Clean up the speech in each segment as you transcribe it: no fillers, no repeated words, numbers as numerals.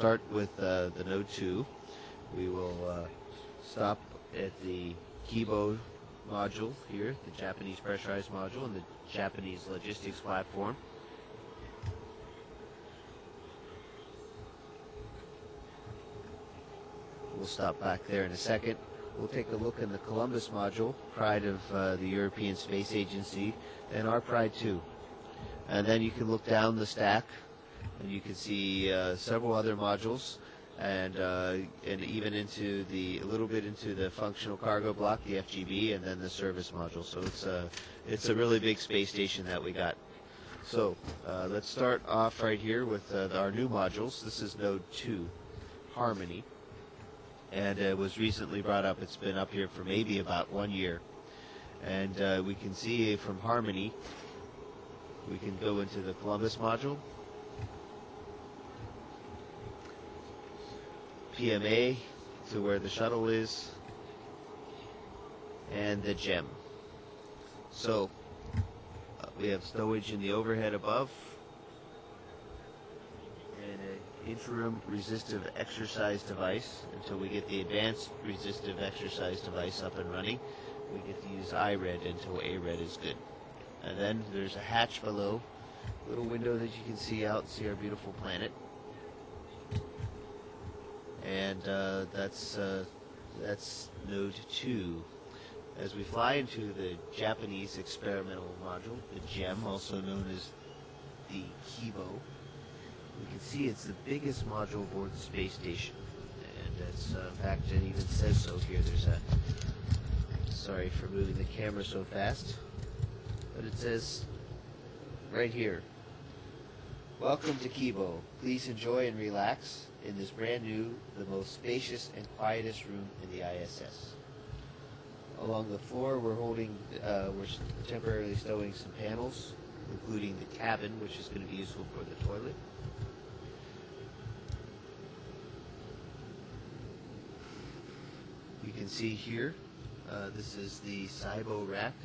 start with the Node 2. We will stop at the Kibo module here, the Japanese pressurized module, and the Japanese logistics platform. We'll stop back there in a second. We'll take a look in the Columbus module, pride of the European Space Agency, and our pride too. And then you can look down the stack, and you can see several other modules, and even into a little bit into the functional cargo block, the FGB, and then the service module. So it's a really big space station that we got. So let's start off right here with our new modules. This is Node 2, Harmony. And it was recently brought up. It's been up here for maybe about 1 year. And we can see from Harmony, we can go into the Columbus module, PMA to where the shuttle is, and the GEM. So we have stowage in the overhead above, and an interim resistive exercise device until we get the advanced resistive exercise device up and running. We get to use IRED until ARED is good. And then there's a hatch below, little window that you can see out, see our beautiful planet. And that's Node 2. As we fly into the Japanese experimental module, the GEM, also known as the Kibo, we can see it's the biggest module aboard the space station. And it's, in fact, it even says so here. There's a, sorry for moving the camera so fast, but it says right here, "Welcome to Kibo. Please enjoy and relax in this brand new, the most spacious and quietest room in the ISS." Along the floor, we're temporarily stowing some panels, including the cabin, which is going to be useful for the toilet. You can see here, this is the SIBO rack,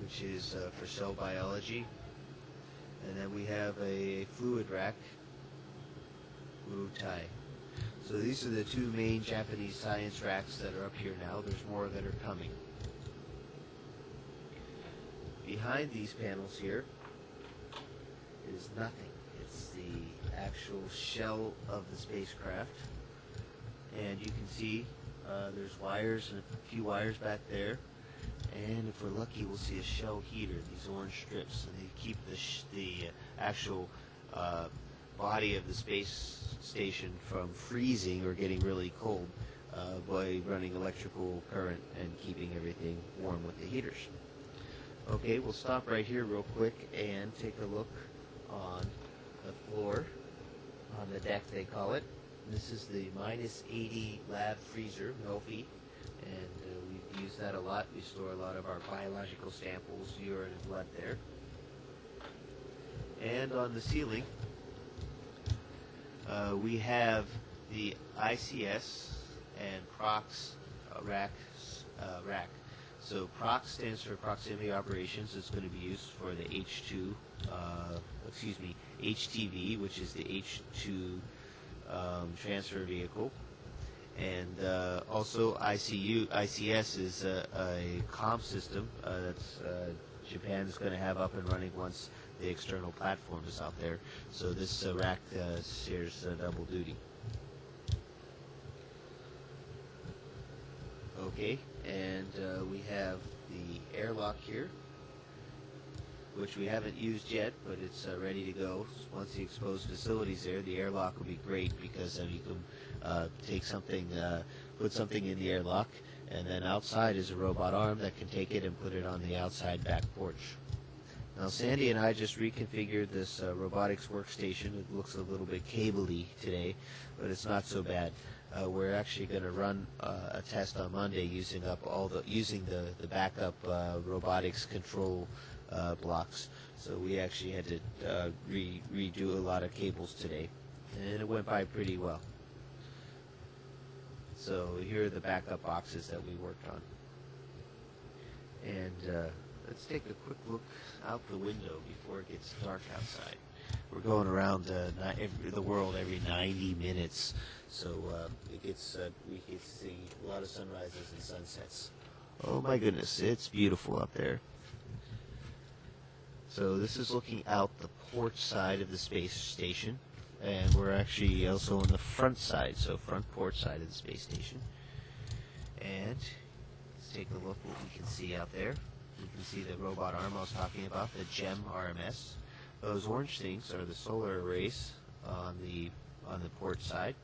which is for cell biology. And then we have a fluid rack, Wutai. So these are the two main Japanese science racks that are up here now. There's more that are coming. Behind these panels here is nothing. It's the actual shell of the spacecraft. And you can see there's wires and a few wires back there. And if we're lucky, we'll see a shell heater, these orange strips. And they keep the actual body of the space station from freezing or getting really cold by running electrical current and keeping everything warm with the heaters. Okay, we'll stop right here real quick and take a look on the floor, on the deck they call it. This is the -80 lab freezer, Melfi, and we've used that a lot. We store a lot of our biological samples, urine and blood there. And on the ceiling, we have the ICS and PROX rack. So PROX stands for Proximity Operations. It's going to be used for the HTV, which is the H2 transfer vehicle. And also ICS is a comm system that's Japan's going to have up and running once the external platform is out there. So this rack shares double duty. Okay, and we have the airlock here, which we haven't used yet, but it's ready to go. Once the exposed facility's there, the airlock will be great because you can take something, put something in the airlock, and then outside is a robot arm that can take it and put it on the outside back porch. Now Sandy and I just reconfigured this robotics workstation. It looks a little bit cable-y today, but it's not so bad. We're actually going to run a test on Monday using the backup robotics control blocks. So we actually had to redo a lot of cables today, and it went by pretty well. So here are the backup boxes that we worked on. And let's take a quick look out the window before it gets dark outside. we're going around the world every 90 minutes, so we get to see a lot of sunrises and sunsets. Oh my goodness, it's beautiful up there. So this is looking out the port side of the space station, and we're actually also on the front side, so front port side of the space station. And let's take a look what we can see out there. You can see the robot arm I was talking about, the GEM RMS. Those orange things are the solar arrays on the port side.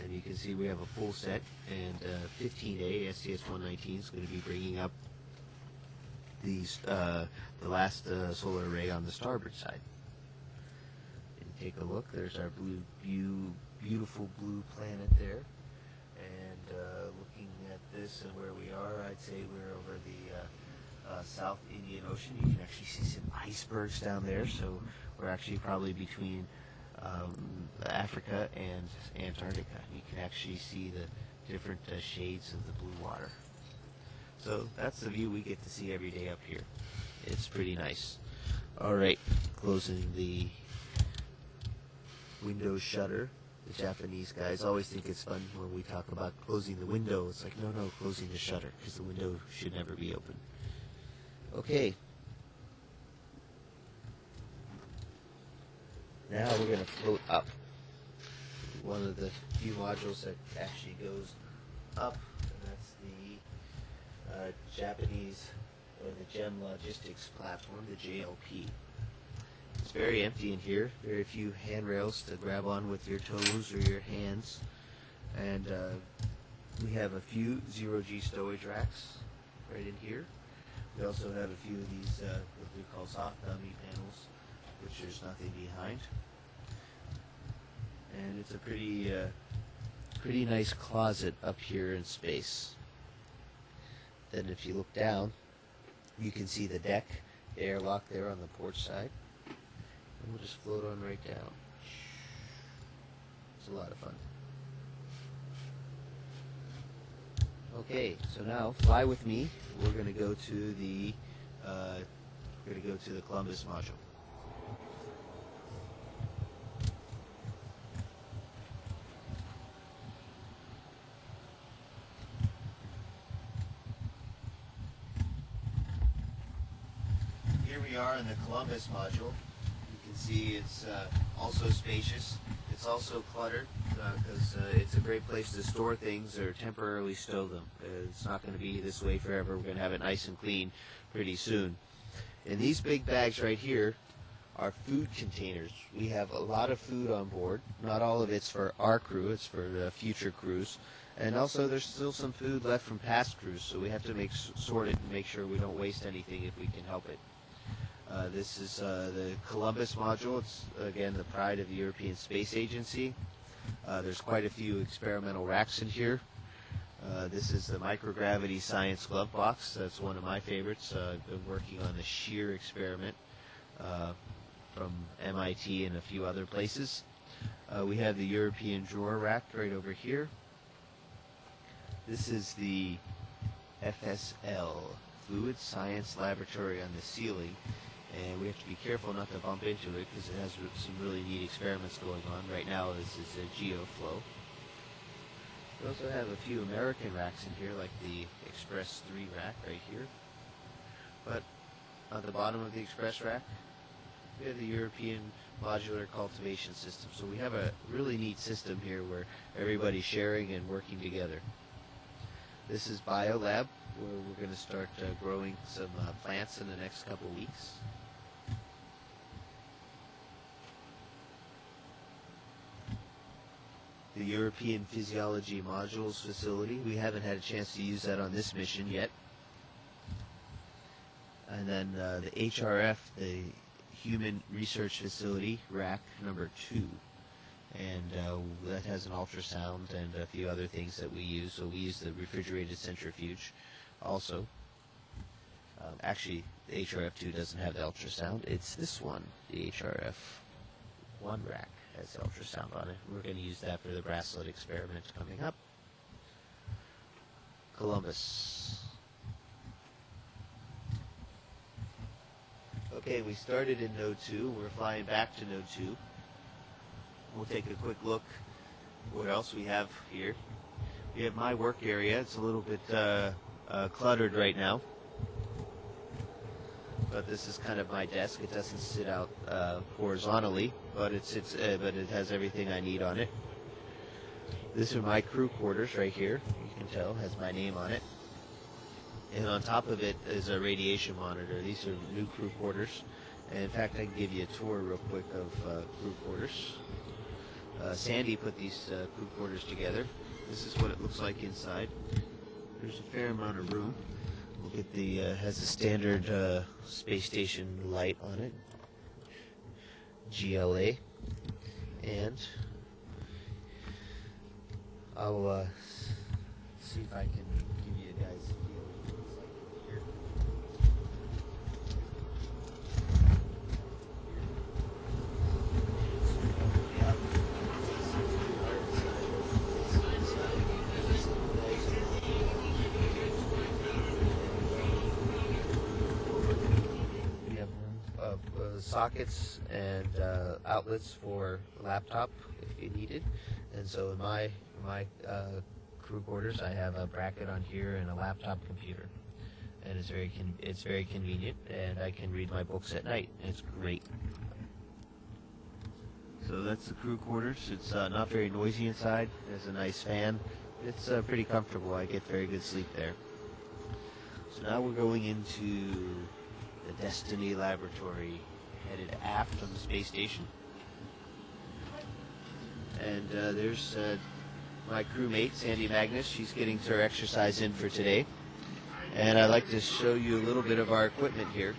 And you can see we have a full set, and 15A STS-119 is going to be bringing up these the last solar array on the starboard side. And take a look. There's our beautiful blue planet there. And looking at this and where we are, I'd say we're over the South Indian Ocean. You can actually see some icebergs down there, so we're actually probably between Africa and Antarctica. You can actually see the different shades of the blue water. So that's the view we get to see every day up here. It's pretty nice. All right, closing the window shutter. The Japanese guys always think it's fun when we talk about closing the window. It's like, no, closing the shutter, because the window should never be open. Okay. Now we're going to float up. One of the few modules that actually goes up, and that's the Japanese, or the GEM Logistics Platform, the JLP. It's very empty in here, very few handrails to grab on with your toes or your hands, and we have a few zero-G stowage racks right in here. We also have a few of these what we call soft dummy panels, which there's nothing behind. And it's a pretty nice closet up here in space. Then if you look down, you can see the deck, the airlock there on the port side. And we'll just float on right down. It's a lot of fun. Okay, so now fly with me. We're going to go to the Columbus module. Here we are in the Columbus module. You can see it's also spacious. It's also cluttered because it's a great place to store things or temporarily stow them. It's not going to be this way forever. We're going to have it nice and clean pretty soon. And these big bags right here are food containers. We have a lot of food on board. Not all of it's for our crew. It's for future crews. And also there's still some food left from past crews, so we have to sort it and make sure we don't waste anything if we can help it. This is the Columbus module. It's, again, the pride of the European Space Agency. There's quite a few experimental racks in here. This is the microgravity science glove box. That's one of my favorites. I've been working on the shear experiment from MIT and a few other places. We have the European drawer rack right over here. This is the FSL, Fluid Science Laboratory, on the ceiling. And we have to be careful not to bump into it because it has some really neat experiments going on. Right now this is a geoflow. We also have a few American racks in here, like the Express 3 rack right here. But on the bottom of the Express rack, we have the European Modular Cultivation System. So we have a really neat system here where everybody's sharing and working together. This is BioLab, where we're going to start growing some plants in the next couple weeks. The European Physiology Modules facility. We haven't had a chance to use that on this mission yet. And then the HRF, the Human Research Facility, rack number 2. And that has an ultrasound and a few other things that we use. So we use the refrigerated centrifuge also. Actually, the HRF2 doesn't have the ultrasound. It's this one, the HRF1 rack has the ultrasound on it. We're going to use that for the bracelet experiment coming up. Columbus. Okay, we started in Node 2. We're flying back to Node 2. We'll take a quick look what else we have here. We have my work area. It's a little bit cluttered right now. But this is kind of my desk. It doesn't sit out horizontally, but it has everything I need on it. These are my crew quarters right here. You can tell, has my name on it. And on top of it is a radiation monitor. These are new crew quarters. And in fact, I can give you a tour real quick of crew quarters. Sandy put these crew quarters together. This is what it looks like inside. There's a fair amount of room. We'll get the has a standard space station light on it, GLA, and I'll see if I can give you guys a feel of what it's like here. We have sockets and outlets for laptop if you need it, and so in my crew quarters, I have a bracket on here and a laptop computer, and it's very convenient, and I can read my books at night. It's great. So that's the crew quarters. It's not very noisy inside. There's a nice fan. It's pretty comfortable. I get very good sleep there. So now we're going into the Destiny Laboratory, headed aft on the space station. And there's my crewmate, Sandy Magnus. She's getting her exercise in for today. And I'd like to show you a little bit of our equipment here.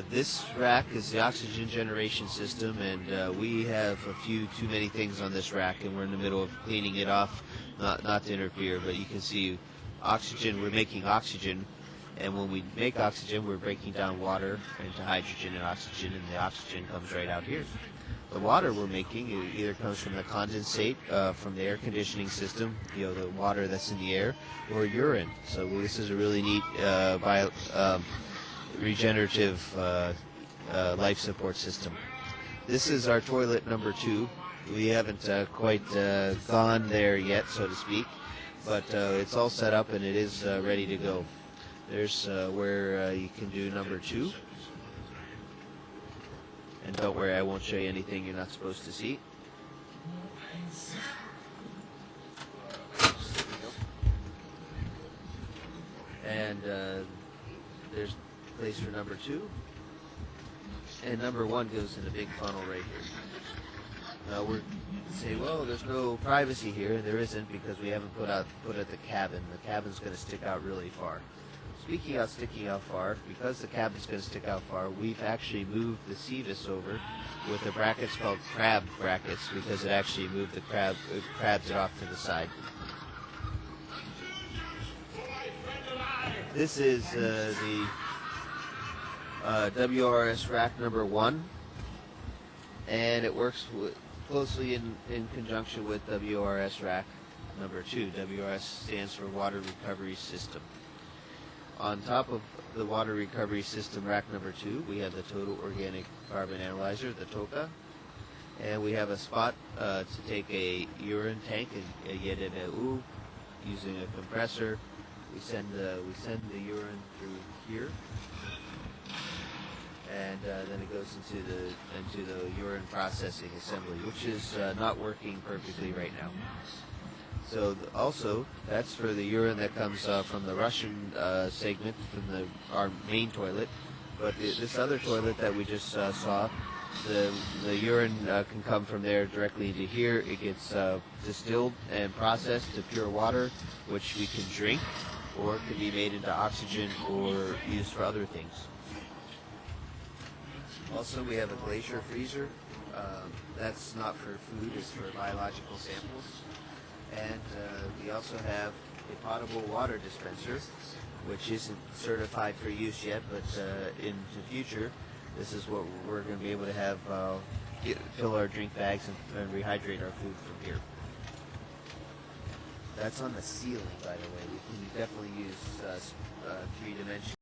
This rack is the oxygen generation system, and we have a few too many things on this rack, and we're in the middle of cleaning it off, not to interfere, but you can see oxygen, we're making oxygen, and when we make oxygen, we're breaking down water into hydrogen and oxygen, and the oxygen comes right out here. The water we're making either comes from the condensate from the air conditioning system, the water that's in the air, or urine. So this is a really neat regenerative life support system. This is our toilet number 2. We haven't quite gone there yet, so to speak, but it's all set up and it is ready to go. There's where you can do number 2. And don't worry, I won't show you anything you're not supposed to see. And there's a place for number 2. And number 1 goes in a big funnel right here. Now we're say, well, there's no privacy here. There isn't, because we haven't put out the cabin. The cabin's going to stick out really far. Speaking of sticking out far, because the cabin's going to stick out far, we've actually moved the Cetus over with the brackets called crab brackets, because it actually moved the crabs it off to the side. This is the WRS rack number 1, and it works closely in conjunction with WRS rack number 2. WRS stands for Water Recovery System. On top of the water recovery system rack number 2, we have the Total Organic Carbon Analyzer, the TOCA, and we have a spot to take a urine tank and get it using a compressor. We send the urine through here, and then it goes into the urine processing assembly, which is not working perfectly right now. So also, that's for the urine that comes from the Russian segment, from our main toilet. But this other toilet that we just saw, the urine can come from there directly into here. It gets distilled and processed to pure water, which we can drink, or it can be made into oxygen or used for other things. Also, we have a glacier freezer. That's not for food, it's for biological samples. And we also have a potable water dispenser, which isn't certified for use yet, but in the future, this is what we're going to be able to have fill our drink bags and rehydrate our food from here. That's on the ceiling, by the way. We can definitely use 3-dimensional